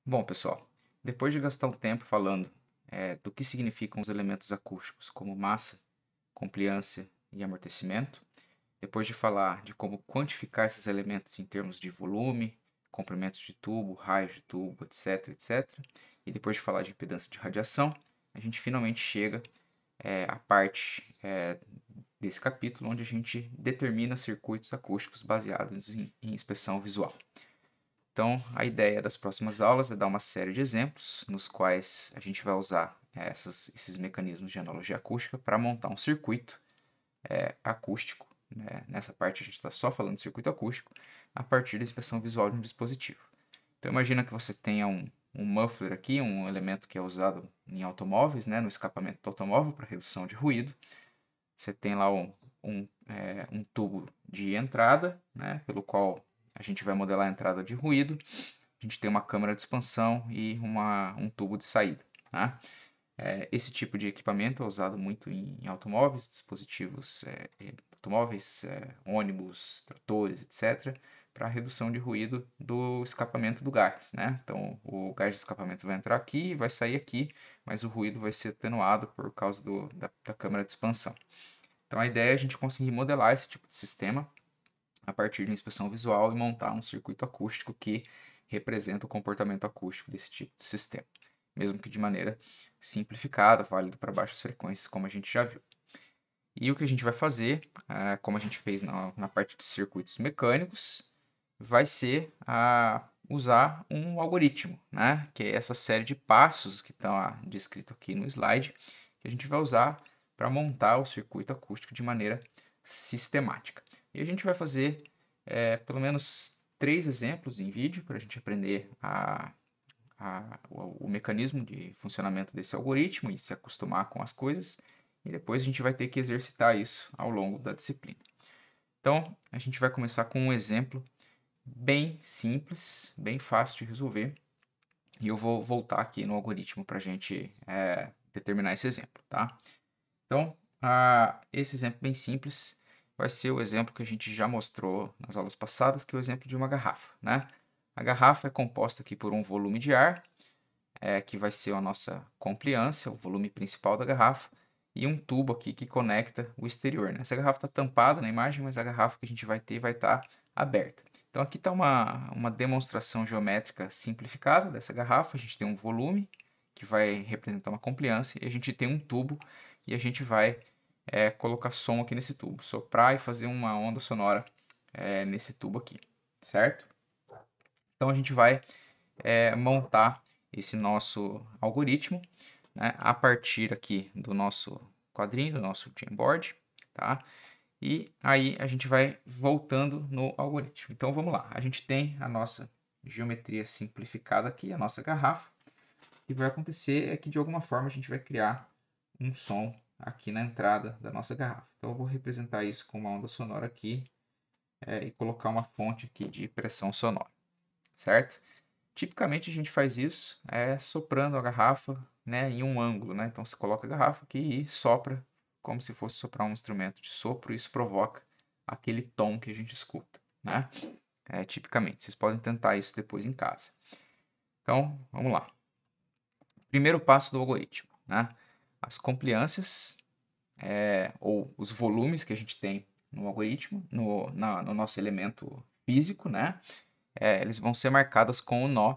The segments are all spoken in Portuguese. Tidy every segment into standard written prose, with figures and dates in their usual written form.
Bom, pessoal, depois de gastar um tempo falando do que significam os elementos acústicos como massa, compliância e amortecimento, depois de falar de como quantificar esses elementos em termos de volume, comprimentos de tubo, raios de tubo, etc, etc, e depois de falar de impedância de radiação, a gente finalmente chega à parte desse capítulo onde a gente determina circuitos acústicos baseados em inspeção visual. Então, a ideia das próximas aulas é dar uma série de exemplos nos quais a gente vai usar esses mecanismos de analogia acústica para montar um circuito acústico. Né? Nessa parte a gente está só falando de circuito acústico a partir da inspeção visual de um dispositivo. Então, imagina que você tenha um muffler aqui, um elemento que é usado em automóveis, né, no escapamento do automóvel para redução de ruído. Você tem lá um tubo de entrada, né, pelo qual a gente vai modelar a entrada de ruído. A gente tem uma câmara de expansão e um tubo de saída. Tá? Esse tipo de equipamento é usado muito em automóveis, dispositivos automóveis, ônibus, tratores, etc., para redução de ruído do escapamento do gás. Né? Então, o gás de escapamento vai entrar aqui e vai sair aqui, mas o ruído vai ser atenuado por causa da câmara de expansão. Então, a ideia é a gente conseguir modelar esse tipo de sistema a partir de uma inspeção visual e montar um circuito acústico que representa o comportamento acústico desse tipo de sistema, mesmo que de maneira simplificada, válido para baixas frequências, como a gente já viu. E o que a gente vai fazer, como a gente fez na parte de circuitos mecânicos, vai ser usar um algoritmo, né? Que é essa série de passos que estão descritos aqui no slide, que a gente vai usar para montar o circuito acústico de maneira sistemática. E a gente vai fazer pelo menos 3 exemplos em vídeo para a gente aprender o mecanismo de funcionamento desse algoritmo e se acostumar com as coisas. E depois a gente vai ter que exercitar isso ao longo da disciplina. Então, a gente vai começar com um exemplo bem simples, bem fácil de resolver. E eu vou voltar aqui no algoritmo para a gente determinar esse exemplo, tá? Então, esse exemplo bem simples vai ser o exemplo que a gente já mostrou nas aulas passadas, que é o exemplo de uma garrafa, né? A garrafa é composta aqui por um volume de ar, que vai ser a nossa compliância, o volume principal da garrafa, e um tubo aqui que conecta o exterior, né? Essa garrafa está tampada na imagem, mas a garrafa que a gente vai ter vai estar aberta. Então aqui está uma demonstração geométrica simplificada dessa garrafa. A gente tem um volume, que vai representar uma compliância, e a gente tem um tubo, e a gente vai colocar som aqui nesse tubo, soprar e fazer uma onda sonora nesse tubo aqui, certo? Então a gente vai montar esse nosso algoritmo, né, a partir aqui do nosso quadrinho, do nosso Jamboard, tá? E aí a gente vai voltando no algoritmo. Então vamos lá, a gente tem a nossa geometria simplificada aqui, a nossa garrafa. O que vai acontecer é que de alguma forma a gente vai criar um som aqui na entrada da nossa garrafa. Então eu vou representar isso com uma onda sonora aqui e colocar uma fonte aqui de pressão sonora, certo? Tipicamente a gente faz isso soprando a garrafa, né, em um ângulo, né? Então você coloca a garrafa aqui e sopra como se fosse soprar um instrumento de sopro, e isso provoca aquele tom que a gente escuta, né? Tipicamente, vocês podem tentar isso depois em casa. Então, vamos lá. Primeiro passo do algoritmo, né? As compliâncias ou os volumes que a gente tem no algoritmo, no nosso elemento físico, né? Eles vão ser marcados com o nó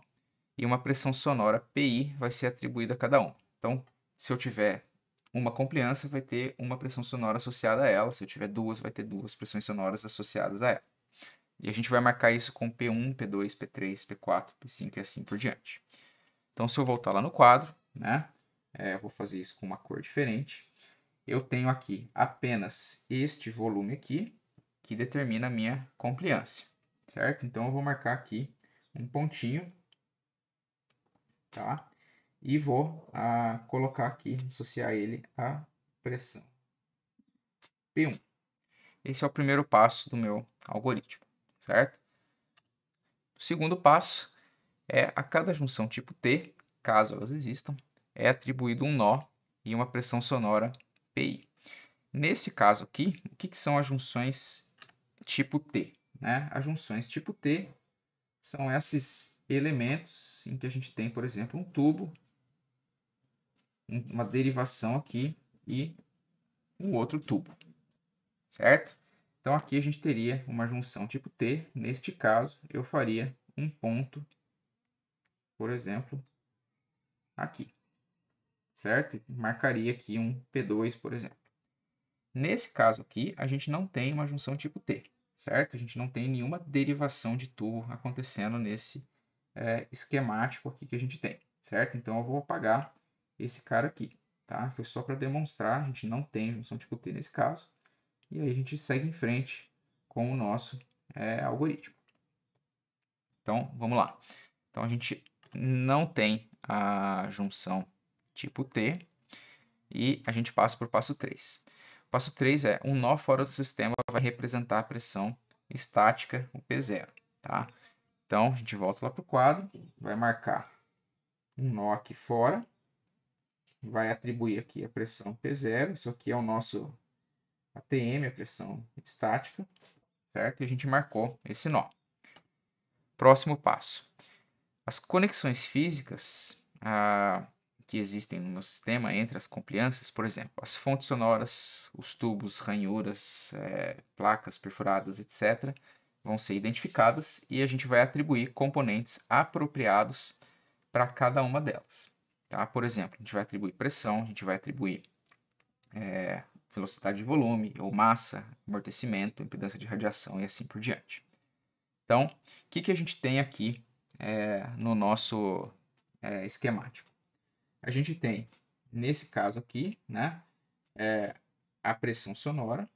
e uma pressão sonora PI vai ser atribuída a cada um. Então, se eu tiver uma compliância, vai ter uma pressão sonora associada a ela. Se eu tiver duas, vai ter duas pressões sonoras associadas a ela. E a gente vai marcar isso com P1, P2, P3, P4, P5 e assim por diante. Então, se eu voltar lá no quadro, né, eu vou fazer isso com uma cor diferente. Eu tenho aqui apenas este volume aqui, que determina a minha compliância, certo? Então, eu vou marcar aqui um pontinho, tá? E vou colocar aqui, associar ele à pressão P1. Esse é o primeiro passo do meu algoritmo, certo? O segundo passo é a cada junção tipo T, caso elas existam, é atribuído um nó e uma pressão sonora PI. Nesse caso aqui, o que são as junções tipo T? Né? As junções tipo T são elementos em que a gente tem, por exemplo, um tubo, uma derivação aqui e um outro tubo, certo? Então aqui a gente teria uma junção tipo T. Neste caso, eu faria um ponto, por exemplo, aqui, certo? Marcaria aqui um P2, por exemplo. Nesse caso aqui, a gente não tem uma junção tipo T, certo? A gente não tem nenhuma derivação de tubo acontecendo nesse esquemático aqui que a gente tem, certo? Então eu vou apagar esse cara aqui, tá? Foi só para demonstrar, a gente não tem junção tipo T nesse caso. E aí a gente segue em frente com o nosso algoritmo. Então, vamos lá. Então, a gente não tem a junção tipo T e a gente passa para o passo 3. O passo 3 é um nó fora do sistema vai representar a pressão estática, o P0. Tá? Então, a gente volta lá para o quadro, vai marcar um nó aqui fora, vai atribuir aqui a pressão P0, isso aqui é o nosso ATM, a pressão estática, certo? E a gente marcou esse nó. Próximo passo. As conexões físicas que existem no sistema entre as compliâncias, por exemplo, as fontes sonoras, os tubos, ranhuras, placas perfuradas, etc., vão ser identificadas e a gente vai atribuir componentes apropriados para cada uma delas. Tá? Por exemplo, a gente vai atribuir pressão, a gente vai atribuir velocidade de volume, ou massa, amortecimento, impedância de radiação e assim por diante. Então, o que a gente tem aqui no nosso esquemático? A gente tem, nesse caso aqui, né, a pressão sonora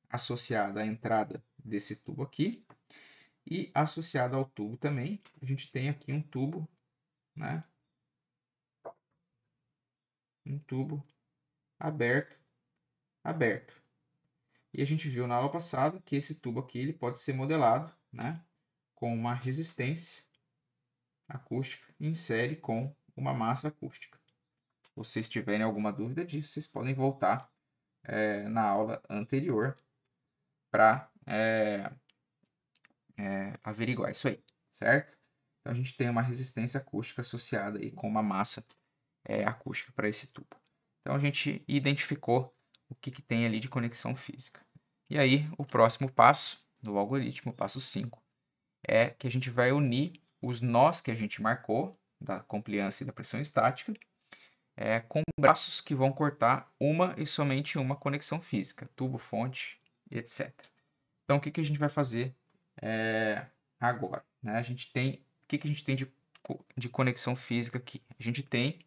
associada à entrada desse tubo aqui e associada ao tubo também, a gente tem aqui um tubo, né, um tubo aberto. E a gente viu na aula passada que esse tubo aqui ele pode ser modelado, né, com uma resistência acústica em série com uma massa acústica. Se vocês tiverem alguma dúvida disso, vocês podem voltar na aula anterior para averiguar isso aí, certo? Então a gente tem uma resistência acústica associada aí com uma massa acústica para esse tubo. Então a gente identificou o que tem ali de conexão física. E aí o próximo passo do algoritmo, o passo 5, é que a gente vai unir os nós que a gente marcou, da compliância e da pressão estática, com braços que vão cortar uma e somente uma conexão física, tubo, fonte, etc. Então, o que a gente vai fazer agora? Né? A gente tem, o que a gente tem de conexão física aqui? A gente tem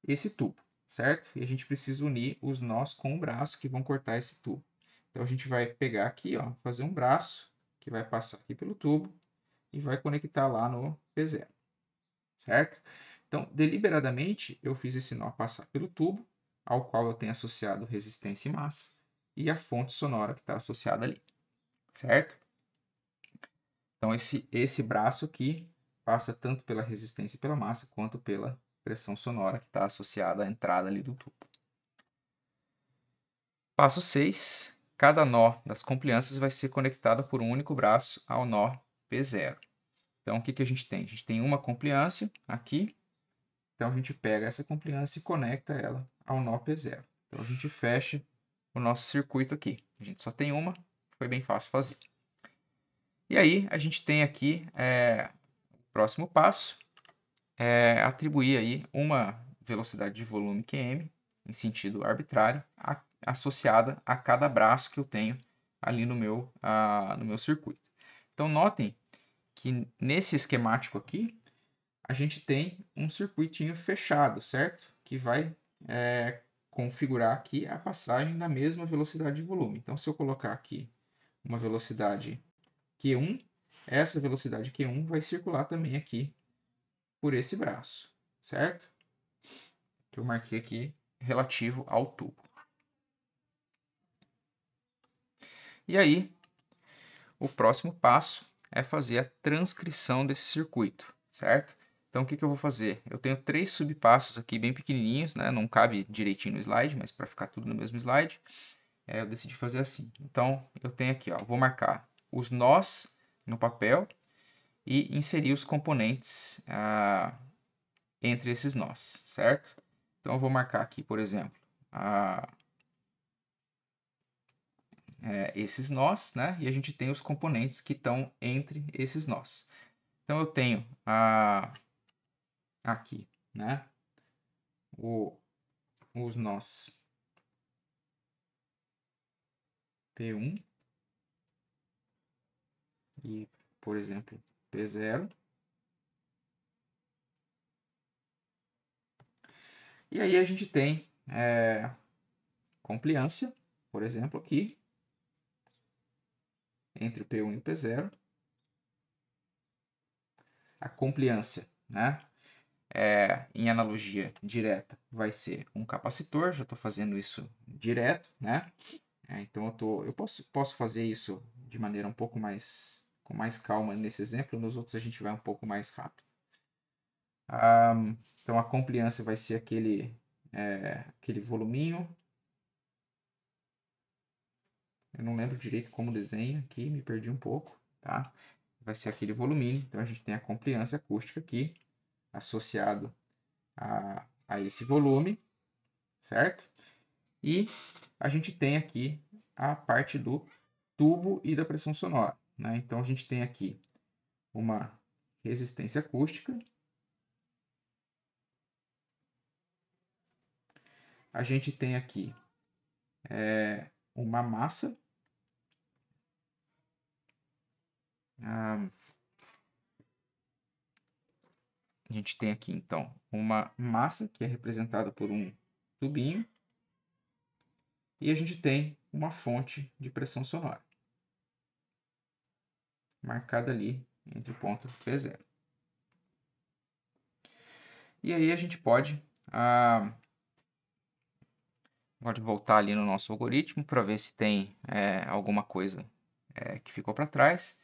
esse tubo, certo? E a gente precisa unir os nós com o braço que vão cortar esse tubo. Então, a gente vai pegar aqui, ó, fazer um braço que vai passar aqui pelo tubo e vai conectar lá no P0, certo? Então, deliberadamente, eu fiz esse nó passar pelo tubo, ao qual eu tenho associado resistência e massa, e a fonte sonora que está associada ali, certo? Então, esse braço aqui passa tanto pela resistência e pela massa, quanto pela pressão sonora que está associada à entrada ali do tubo. Passo 6. Cada nó das compliâncias vai ser conectado por um único braço ao nó P0. Então, o que a gente tem? A gente tem uma compliância aqui. Então, a gente pega essa compliância e conecta ela ao nó P0. Então, a gente fecha o nosso circuito aqui. A gente só tem uma, foi bem fácil fazer. E aí, a gente tem aqui o próximo passo, atribuir aí uma velocidade de volume Qm, em sentido arbitrário, associada a cada braço que eu tenho ali no meu circuito. Então, notem que nesse esquemático aqui, a gente tem um circuitinho fechado, certo? Que vai configurar aqui a passagem da mesma velocidade de volume. Então, se eu colocar aqui uma velocidade Q1, essa velocidade Q1 vai circular também aqui por esse braço, certo? Que eu marquei aqui relativo ao tubo. E aí, o próximo passo é fazer a transcrição desse circuito, certo? Então, o que eu vou fazer? Eu tenho 3 subpassos aqui bem pequenininhos, né? Não cabe direitinho no slide, mas para ficar tudo no mesmo slide, eu decidi fazer assim. Então, eu tenho aqui, ó, vou marcar os nós no papel e inserir os componentes entre esses nós, certo? Então eu vou marcar aqui, por exemplo, esses nós, né? E a gente tem os componentes que estão entre esses nós. Então eu tenho aqui, né? Os nós P1 e, por exemplo, P0. E aí a gente tem compliância, por exemplo, aqui, entre o P1 e o P0. A compliância, né? Em analogia direta, vai ser um capacitor. Já estou fazendo isso direto, né? Então eu posso fazer isso de maneira um pouco com mais calma nesse exemplo. Nos outros a gente vai um pouco mais rápido. Então a compliância vai ser aquele voluminho. Eu não lembro direito como desenha aqui, me perdi um pouco, tá? Vai ser aquele voluminho. Então a gente tem a compliância acústica aqui, associado a esse volume, certo? E a gente tem aqui a parte do tubo e da pressão sonora, né? Então a gente tem aqui uma resistência acústica. A gente tem aqui uma massa. A gente tem aqui, então, uma massa que é representada por um tubinho. E a gente tem uma fonte de pressão sonora, marcada ali entre o ponto P0. E aí a gente pode voltar ali no nosso algoritmo para ver se tem alguma coisa que ficou para trás.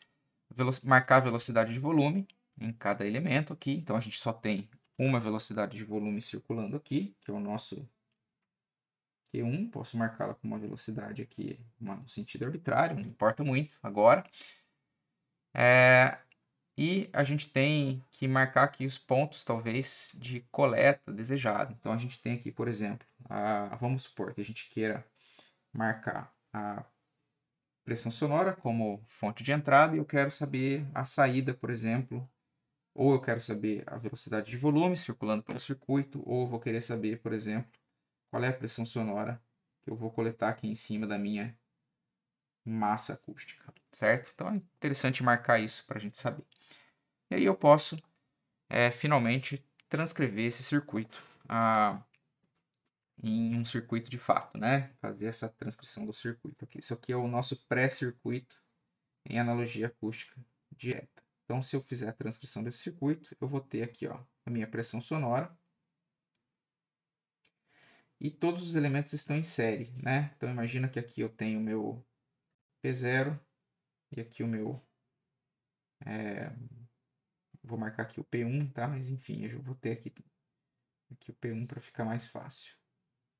Marcar a velocidade de volume em cada elemento aqui. Então a gente só tem uma velocidade de volume circulando aqui, que é o nosso Q1. Posso marcá-la com uma velocidade aqui no sentido arbitrário, não importa muito agora. E a gente tem que marcar aqui os pontos, talvez, de coleta desejado. Então, a gente tem aqui, por exemplo, vamos supor que a gente queira marcar a pressão sonora como fonte de entrada e eu quero saber a saída, por exemplo, ou eu quero saber a velocidade de volume circulando pelo circuito, ou eu vou querer saber, por exemplo, qual é a pressão sonora que eu vou coletar aqui em cima da minha massa acústica, certo? Então, é interessante marcar isso para a gente saber. E aí eu posso finalmente transcrever esse circuito em um circuito de fato, né? Fazer essa transcrição do circuito aqui. Isso aqui é o nosso pré-circuito em analogia acústica direta. Então, se eu fizer a transcrição desse circuito, eu vou ter aqui a minha pressão sonora. E todos os elementos estão em série, né? Então, imagina que aqui eu tenho o meu P0 e aqui o meu... vou marcar aqui o P1, tá? Mas enfim, eu vou ter aqui o P1 para ficar mais fácil.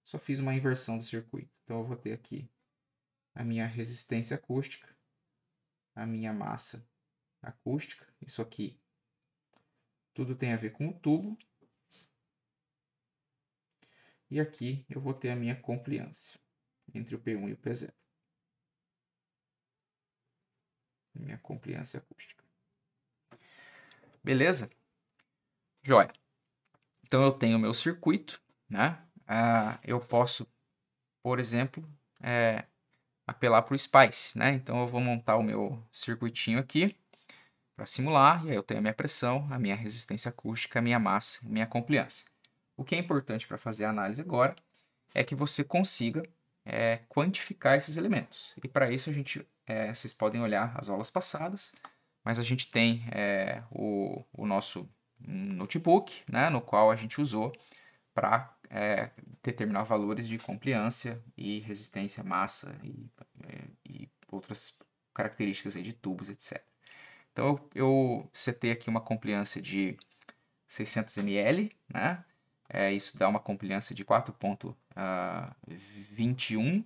Só fiz uma inversão do circuito. Então eu vou ter aqui a minha resistência acústica, a minha massa acústica. Isso aqui tudo tem a ver com o tubo. E aqui eu vou ter a minha compliância entre o P1 e o P0. Minha compliância acústica. Beleza? Joia. Então eu tenho o meu circuito, né? Eu posso, por exemplo, apelar para o SPICE, né? Então eu vou montar o meu circuitinho aqui para simular, e aí eu tenho a minha pressão, a minha resistência acústica, a minha massa, a minha compliância. O que é importante para fazer a análise agora é que você consiga quantificar esses elementos. E para isso vocês podem olhar as aulas passadas, mas a gente tem o nosso notebook, né, no qual a gente usou para determinar valores de compliância e resistência, massa e outras características aí de tubos, etc. Então eu setei aqui uma compliância de 600 ml, né? Isso dá uma compliância de 4,21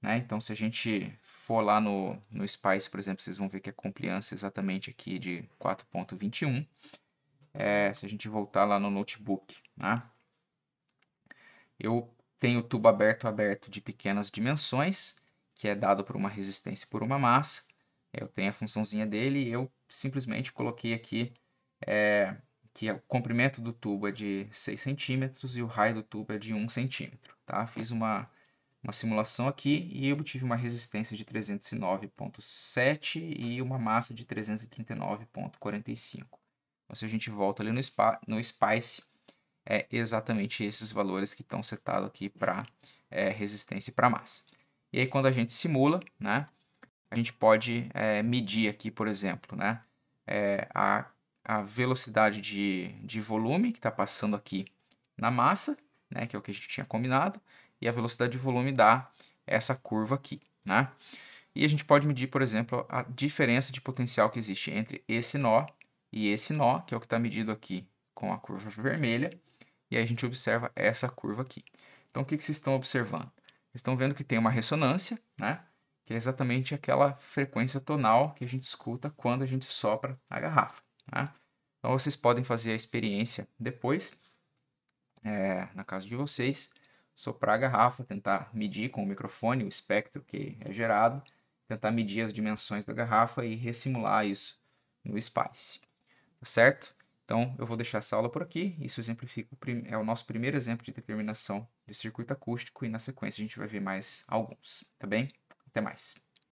né? Então, se a gente for lá no SPICE, por exemplo, vocês vão ver que a compliance exatamente aqui de 4.21. Se a gente voltar lá no notebook, né? Eu tenho o tubo aberto de pequenas dimensões, que é dado por uma resistência por uma massa. Eu tenho a funçãozinha dele e eu simplesmente coloquei aqui que o comprimento do tubo é de 6 centímetros e o raio do tubo é de 1 centímetro. Tá? Fiz uma simulação aqui e eu obtive uma resistência de 309,7 e uma massa de 339,45. Então, se a gente volta ali no SPICE, é exatamente esses valores que estão setados aqui para resistência e para massa. E aí, quando a gente simula, né, a gente pode medir aqui, por exemplo, né, a velocidade de volume que está passando aqui na massa, né, que é o que a gente tinha combinado, e a velocidade de volume dá essa curva aqui, né? E a gente pode medir, por exemplo, a diferença de potencial que existe entre esse nó e esse nó, que é o que está medido aqui com a curva vermelha, e aí a gente observa essa curva aqui. Então, o que vocês estão observando? Vocês estão vendo que tem uma ressonância, né? Que é exatamente aquela frequência tonal que a gente escuta quando a gente sopra a garrafa. Né? Então, vocês podem fazer a experiência depois, na casa de vocês, soprar a garrafa, tentar medir com o microfone o espectro que é gerado, tentar medir as dimensões da garrafa e ressimular isso no SPICE. Tá certo? Então, eu vou deixar essa aula por aqui. Isso exemplifica o nosso primeiro exemplo de determinação de circuito acústico e na sequência a gente vai ver mais alguns, tá bem? Até mais.